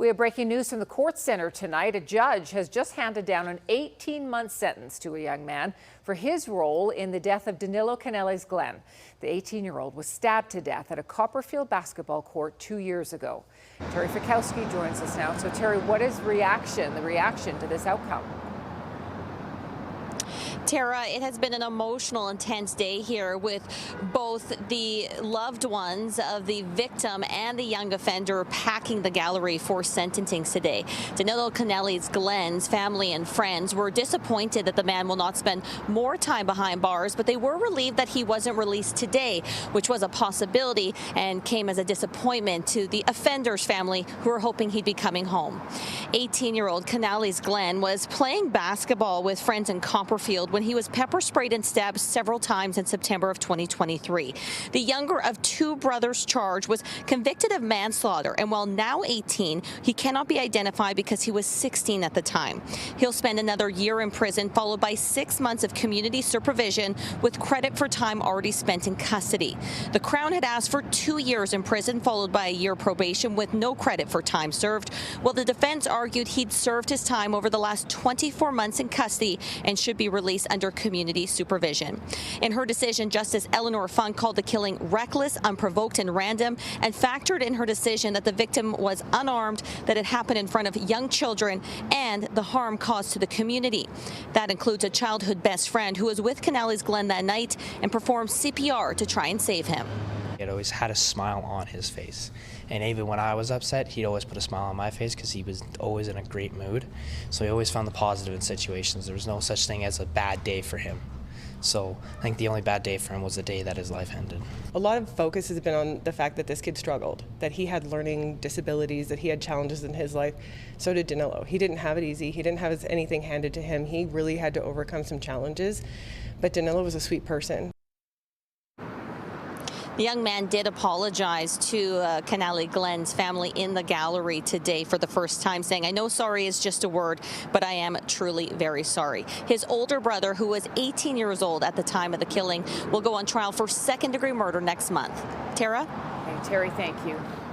We have breaking news from the court center tonight. A judge has just handed down an 18-month sentence to a young man for his role in the death of Danilo Canelli's Glen. The 18-year-old was stabbed to death at a Copperfield basketball court 2 years ago. Terry Fikowski joins us now. So Terry, what is the reaction to this outcome? Tara, it has been an emotional, intense day here with both the loved ones of the victim and the young offender packing the gallery for sentencing today. Danilo Canelli's Glen's family and friends were disappointed that the man will not spend more time behind bars, but they were relieved that he wasn't released today, which was a possibility and came as a disappointment to the offender's family, who were hoping he'd be coming home. 18-year-old Canelli's Glen was playing basketball with friends in Copperfield when he was pepper sprayed and stabbed several times in September of 2023. The younger of two brothers charged was convicted of manslaughter, and while now 18, he cannot be identified because he was 16 at the time. He'll spend another year in prison, followed by 6 months of community supervision with credit for time already spent in custody. The Crown had asked for 2 years in prison, followed by a year probation with no credit for time served, while the defense argued he'd served his time over the last 24 months in custody and should be released under community supervision. In her decision, Justice Eleanor Funk called the killing reckless, unprovoked, and random, and factored in her decision that the victim was unarmed, that it happened in front of young children, and the harm caused to the community. That includes a childhood best friend who was with Canelli's Glen that night and performed CPR to try and save him. He always had a smile on his face, and even when I was upset, he'd always put a smile on my face because he was always in a great mood. So he always found the positive in situations. There was no such thing as a bad day for him. So I think the only bad day for him was the day that his life ended. A lot of focus has been on the fact that this kid struggled, that he had learning disabilities, that he had challenges in his life. So did Danilo. He didn't have it easy. He didn't have anything handed to him. He really had to overcome some challenges. But Danilo was a sweet person. The young man did apologize to Canelli Glen's family in the gallery today for the first time, saying, "I know sorry is just a word, but I am truly very sorry." His older brother, who was 18 years old at the time of the killing, will go on trial for second-degree murder next month. Tara? Hey, Terry, thank you.